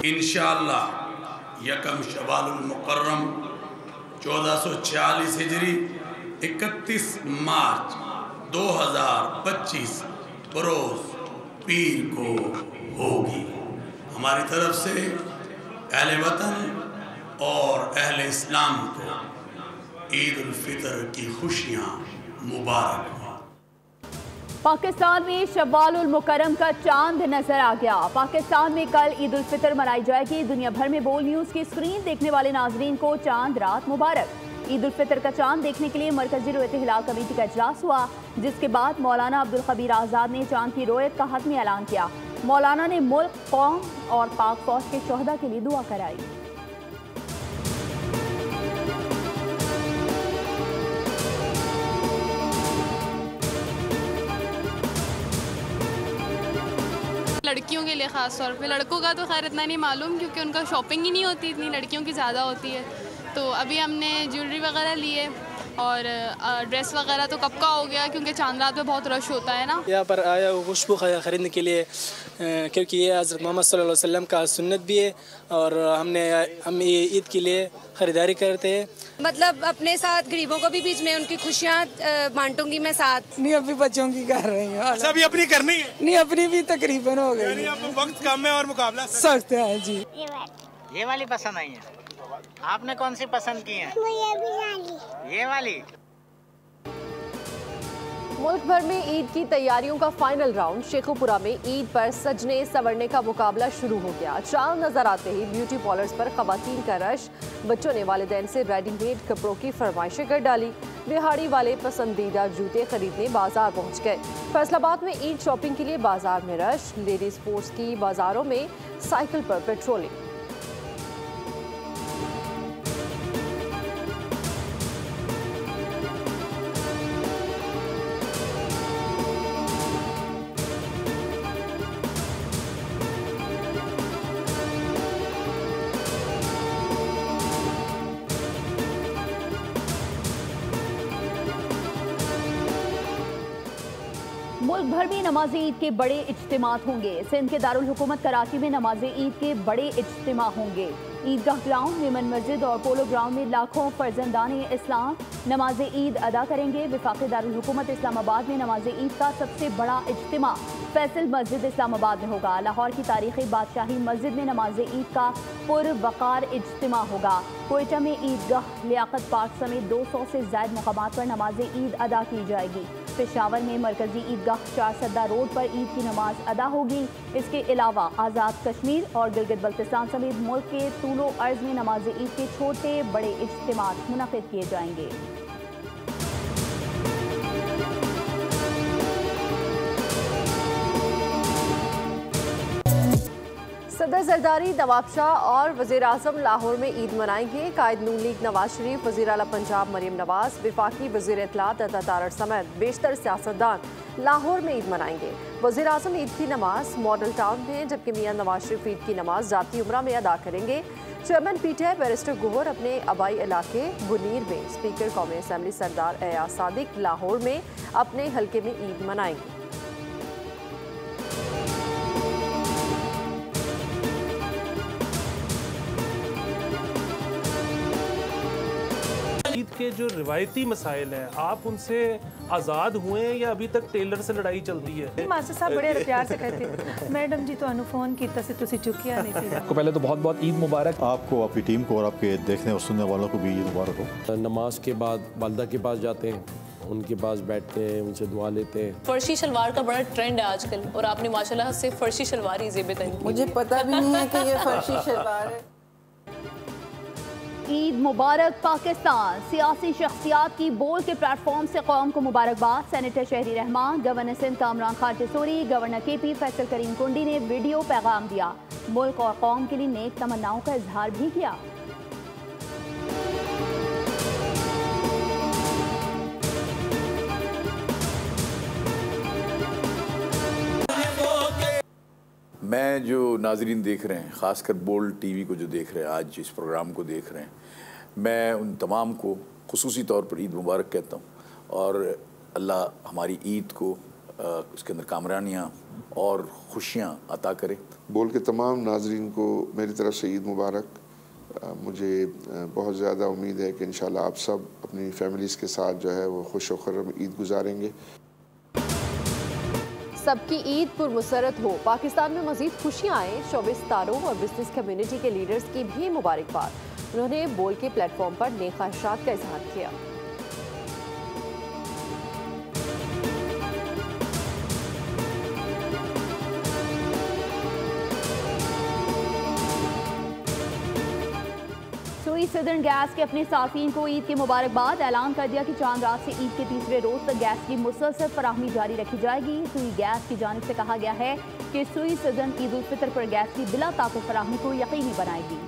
इंशाअल्लाह यकम शवालुल मुकर्रम 1446 हिजरी 31 मार्च 2025 बरोज़ पीर को होगी। हमारी तरफ से अहले वतन और अहले इस्लाम को ईद उल फितर की खुशियाँ मुबारक हो। पाकिस्तान में शव्वालुल मुकर्रम का चांद नजर आ गया। पाकिस्तान में कल ईद उल फितर मनाई जाएगी। दुनिया भर में बोल न्यूज की स्क्रीन देखने वाले नाजरीन को चांद रात मुबारक। ईद उल फितर का चांद देखने के लिए मरकजी रोयत हिलाल कमेटी का इजलास हुआ, जिसके बाद मौलाना अब्दुल खबीर आज़ाद ने चांद की रोयत का हतमी ऐलान किया। मौलाना ने मुल्क, कौम और पाक फौज के शोहदा के लिए दुआ कराई। लड़कियों के लिए ख़ास तौर पे, लड़कों का तो खैर इतना नहीं मालूम क्योंकि उनका शॉपिंग ही नहीं होती इतनी, लड़कियों की ज़्यादा होती है। तो अभी हमने ज्वेलरी वगैरह ली है और ड्रेस वगैरह तो कब का हो गया क्योंकि चांद रात में बहुत रश होता है ना। यहाँ पर आया खुशबू ख़रीदने के लिए क्योंकि ये हज़रत मोहम्मद सल्लल्लाहु अलैहि वसल्लम का सुन्नत भी है और हम ये ईद के लिए ख़रीदारी करते हैं। मतलब अपने साथ गरीबों को भी बीच में उनकी खुशियाँ बांटूंगी मैं साथ। नहीं अभी बच्चों की कर रही हूँ। अभी अपनी करनी है? नहीं अपनी भी तकरीबन हो गई। वक्त कम है और मुकाबला सख्त है जी। ये वाली पसंद आई है, आपने कौन सी पसंद की है? ये वाली। मुल्क भर में ईद की तैयारियों का फाइनल राउंड। शेखुपुरा में ईद पर सजने संवरने का मुकाबला शुरू हो गया। चांद नजर आते ही ब्यूटी पार्लर्स पर खवातीन का रश। बच्चों ने वालिदैन से रेडीमेड कपड़ों की फरमाइशें कर डाली। दिहाड़ी वाले पसंदीदा जूते खरीदने बाजार पहुंच गए। फैसलाबाद में ईद शॉपिंग के लिए बाजार में रश। लेडीज स्पोर्ट्स की बाजारों में साइकिल पर पेट्रोलिंग। मुल्क भर में नमाज ईद के बड़े इज्तिमात होंगे। सिंध के दारुल हुकूमत कराची में नमाज ईद के बड़े इज्तिमा होंगे। ईदगाह ग्राउंड, मेमन मस्जिद और पोलो ग्राउंड में लाखों फर्जंदाने इस्लाम नमाज ईद अदा करेंगे। वफाक़ी दारुल हुकूमत इस्लामाबाद में नमाज ईद का सबसे बड़ा इज्तिमा फैसल मस्जिद इस्लामाबाद में होगा। लाहौर की तारीखी बादशाही मस्जिद में नमाज ईद का पुरवकार इज्तिमा होगा। कोयटा में ईदगाह लियाकत पार्क समेत 200 से ज़ायद मुकामात पर नमाज ईद अदा की जाएगी। पेशावर में मरकजी ईदगाह चार सद्दा रोड पर ईद की नमाज अदा होगी। इसके अलावा आज़ाद कश्मीर और गिलगित बल्तिस्तान समेत मुल्क के तूलो अर्ज में नमाज ईद के छोटे बड़े इज्तिमात मुनक़िद किए जाएंगे। सदर जरदारी, नवाब शाह और वज़ीर आज़म लाहौर में ईद मनाएंगे। कायद नून लीग नवाज शरीफ, वज़ीर आला पंजाब मरीम नवाज, विफाकी वज़ीर इत्तलात अता तारड़ समेत बेशतर सियासतदान लाहौर में ईद मनाएंगे। वज़ीर आज़म ईद की नमाज मॉडल टाउन में, जबकि मियां नवाज शरीफ ईद की नमाज जाती उम्रा में अदा करेंगे। चेयरमैन पीटीआई बैरिस्टर गोहर अपने आबाई इलाके बुनीर में, स्पीकर कौमी असम्बली सरदार एयाज सादिक लाहौर में अपने हल्के में ईद मनाएंगे। ईद के जो रिवायती मसाइल हैं, आप उनसे आज़ाद हुए हैं या अभी तक टेलर से लड़ाई चलती है? मास्टर साहब बड़े प्यार से कहते मैडम जी तो फोन किया से तुसी चुकिया नहीं थी। आपको पहले तो बहुत बहुत ईद मुबारक। आपको, आपकी टीम को और आपके देखने और सुनने वालों को भी ईद मुबारक हो। नमाज के बाद वालदा के पास जाते हैं, उनके पास बैठते हैं, उनसे दुआ लेते हैं। फर्शी शलवार का बड़ा ट्रेंड है आजकल और आपने माशाल्लाह से फर्शी शलवार ही ज़ेब तन। मुझे पता भी नहीं है कि ये फर्शी शलवार है। ईद मुबारक पाकिस्तान। सियासी शख्सियात की बोल के प्लेटफॉर्म से कौम को मुबारकबाद। Senator Sherry Rehman, governor Sindh Kamran Khan Tessori, governor KP Faisal Karim Kundi ने वीडियो पैगाम दिया। मुल्क और कौम के लिए नेक तमन्नाओं का इजहार भी किया। मैं जो नाजरीन देख रहे हैं, ख़ासकर बोल्ड टीवी को जो देख रहे हैं, आज इस प्रोग्राम को देख रहे हैं, मैं उन तमाम को खुसूसी तौर पर ईद मुबारक कहता हूँ और अल्लाह हमारी ईद को उसके अंदर कामरानियाँ और खुशियाँ अता करे। बोल के तमाम नाजरीन को मेरी तरफ से ईद मुबारक। मुझे बहुत ज़्यादा उम्मीद है कि इंशाल्लाह आप सब अपनी फैमिलीज़ के साथ जो है वो खुश व खुर्रम ईद गुजारेंगे। सबकी ईद पुरमसरत हो, पाकिस्तान में मजीद खुशियाँ आए, शोबे सितारों और बिजनेस कम्युनिटी के लीडर्स की भी मुबारकबाद। उन्होंने बोल के प्लेटफॉर्म पर नेक ख्वाहिशात का इजहार किया। सदर्न गैस के अपने साफीन को ईद की मुबारकबाद। ऐलान कर दिया कि चांद रात से ईद के तीसरे रोज तक गैस की मुसलसल फराहमी जारी रखी जाएगी। सुई गैस की जानिब से कहा गया है कि सुई सदर्न ईद उल फितर पर गैस की बिला ताक़ुत फराहमी को यकीनी बनाएगी।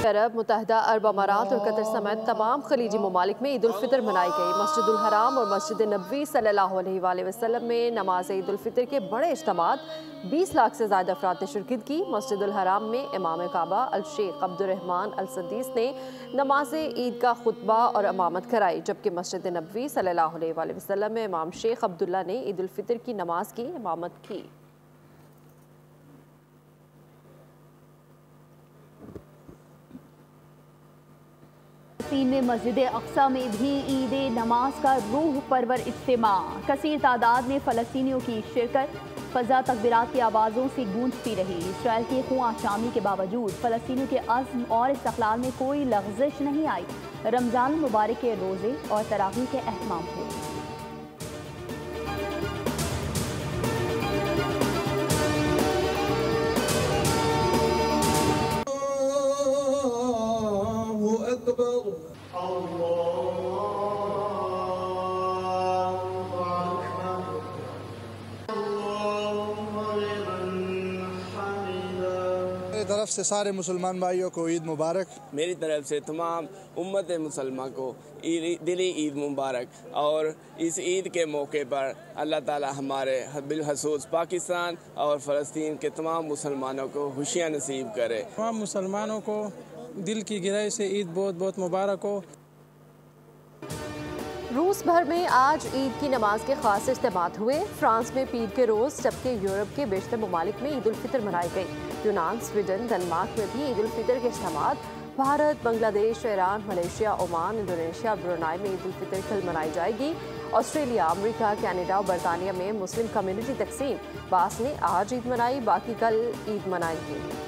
अरब मुत्तहिदा अरब अमारात और कतर समेत तमाम खलीजी ममालिक में ईद उल फितर मनाई गई। मस्जिद उल हराम और मस्जिद नबवी सल्लल्लाहु अलैहि वसल्लम में नमाज ईद उल फितर के बड़े इज्तिमात 20 लाख से ज़्यादा अफराद ने शिरकत की। मस्जिद उल हराम में इमाम काबा अल शेख अब्दुर्रहमान अल सदीस ने नमाज ईद का खुतबा और इमामत कराई, जबकि मस्जिद नबवी सल्लल्लाहु अलैहि वसल्लम में इमाम शेख अब्दुल्ला ने ईद उल फितर की नमाज की इमामत की। फलस्तीन में मस्जिद अक्सा में भी ईद नमाज का रूह परवर इज्तिमा। कसीर तादाद में फ़लस्तीनियों की शिरकत फ़ज़ा तकबीरात की आवाज़ों से गूंजती रही। इसराइल के खुआ शामी के बावजूद फ़लस्तीनियों के अज़्म और इस्तक़लाल में कोई लग़ज़िश नहीं आई। रमज़ान मुबारक के रोज़े और तरावीह के एहतमाम हुए। मेरी तरफ से सारे मुसलमान भाइयों को ईद मुबारक। मेरी तरफ से तमाम उम्मत मुसलमान को दिली ईद मुबारक। और इस ईद के मौके पर अल्लाह ताला हमारे बिलखसूस पाकिस्तान और फ़लस्तीन के तमाम मुसलमानों को खुशियाँ नसीब करे। तमाम मुसलमानों को दिल की गहराई से ईद बहुत बहुत मुबारक हो। रूस भर में आज ईद की नमाज के खास इज्तिमात हुए। फ्रांस में पीर के रोज़, जबकि यूरोप के बेशतर ममालिक में ईद उल फितर मनाई गई। यूनान, स्वीडन, डेनमार्क में भी ईद उल फितर के इज्तिमात। Bharat, Bangladesh, Iran, Malaysia, Oman, Indonesia, Brunei में ईद उल फितर कल मनाई जाएगी। ऑस्ट्रेलिया, अमेरिका, कनाडा और बरतानिया में मुस्लिम कम्युनिटी तकसीम। बास ने आज ईद मनाई, बाकी कल ईद मनाएंगे।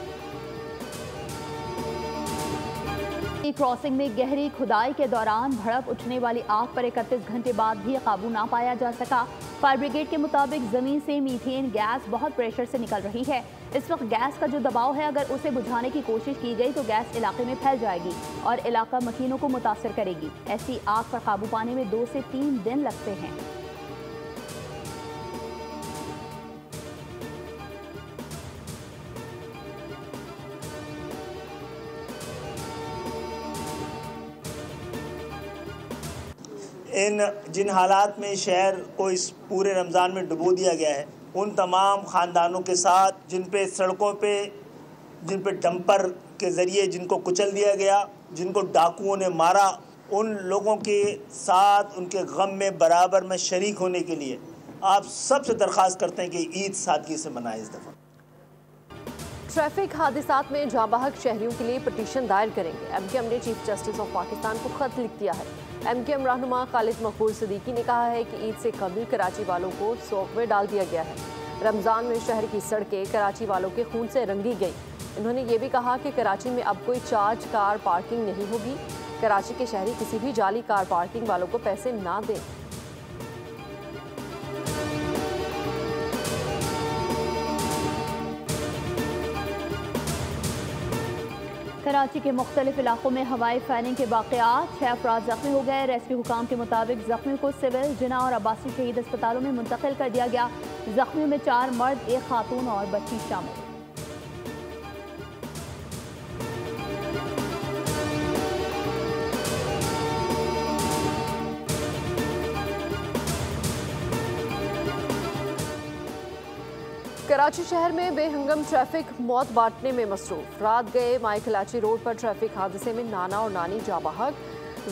क्रॉसिंग में गहरी खुदाई के दौरान भड़क उठने वाली आग पर 31 घंटे बाद भी काबू ना पाया जा सका। फायर ब्रिगेड के मुताबिक जमीन से मीथेन गैस बहुत प्रेशर से निकल रही है। इस वक्त गैस का जो दबाव है, अगर उसे बुझाने की कोशिश की गई तो गैस इलाके में फैल जाएगी और इलाका मकीनों को मुतासर करेगी। ऐसी आग पर काबू पाने में 2 से 3 दिन लगते हैं। जिन हालात में शहर को इस पूरे रमज़ान में डुबो दिया गया है, उन तमाम ख़ानदानों के साथ जिन पे सड़कों पे डंपर के ज़रिए जिनको कुचल दिया गया, जिनको डाकुओं ने मारा, उन लोगों के साथ उनके गम में बराबर में शरीक होने के लिए आप सबसे दरख्वास्त करते हैं कि ईद सादगी से मनाएं। इस दफ़ा ट्रैफिक हादसात में जांबाहक शहरियों के लिए पटिशन दायर करेंगे। MKM ने चीफ जस्टिस ऑफ पाकिस्तान को खत लिख दिया है। MKM रहनुमा खालिद मकबूल सिद्दीकी ने कहा है कि ईद से कबल कराची वालों को शौक में डाल दिया गया है। रमज़ान में शहर की सड़कें कराची वालों के खून से रंगी गई। उन्होंने ये भी कहा कि कराची में अब कोई चार्ज कार पार्किंग नहीं होगी। कराची के शहरी किसी भी जाली कार पार्किंग वालों को पैसे ना दें। कराची के मुख्तलिफ इलाकों में हवाई फायरिंग के वाक़यात, 6 अफराद जख्मी हो गए। रेस्क्यू हुकाम के मुताबिक जख्मियों को सिविल, जिना और अब्बासी शहीद अस्पतालों में मुंतकिल कर दिया गया। जख्मियों में 4 मर्द, 1 खातून और बच्ची शामिल। कराची शहर में बेहंगम ट्रैफिक मौत बांटने में मसरूफ। रात गए माई खिलाची रोड पर ट्रैफिक हादसे में नाना और नानी जाँ बहक,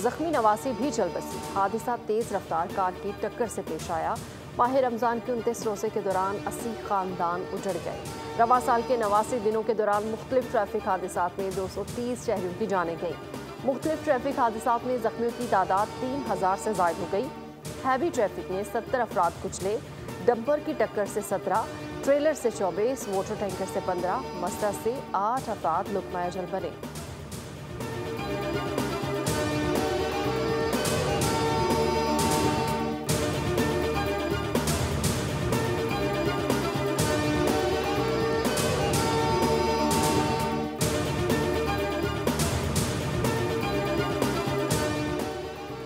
जख्मी नवासी भी चल बसी। हादसा तेज रफ्तार कार की टक्कर से पेश आया। माह रमज़ान के 29 रोज़े के दौरान 80 ख़ानदान उजड़ गए। रवा साल के 89 दिनों के दौरान मुख्तलिफ ट्रैफिक हादसात में 230 शहरियों की जानें गईं। मुख्तलिफ ट्रैफिक हादसात में जख्मियों की तादाद 3000 से ज़ायद हो गई। हैवी ट्रैफिक ने 70 अफराद कुचले, डंपर की टक्कर से 17, ट्रेलर से 24, वाटर टैंकर से 15, मस्ता से 8 अफराद लुक़मा अजल बने।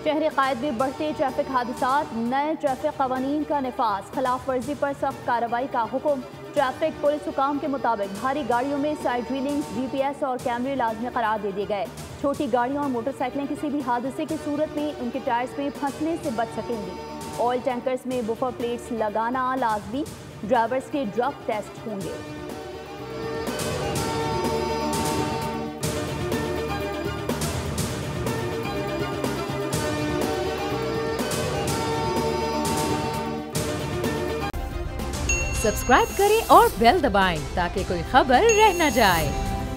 शहर कायद में बढ़ते ट्रैफिक हादसात, नए ट्रैफिक कवानीन का निफाज, खिलाफ वर्जी पर सख्त कार्रवाई का हुक्म। ट्रैफिक पुलिस हुकाम के मुताबिक भारी गाड़ियों में साइड रीलिंग, GPS और कैमरे लाजमी करार दे दिए गए। छोटी गाड़ियां और मोटरसाइकिलें किसी भी हादसे की सूरत में उनके टायर्स में फंसने से बच सकेंगी। ऑयल टैंकर्स में बुफर प्लेट्स लगाना लाजमी। ड्राइवर्स के ड्रग टेस्ट होंगे। सब्सक्राइब करें और बेल दबाएं ताकि कोई खबर रह न जाए।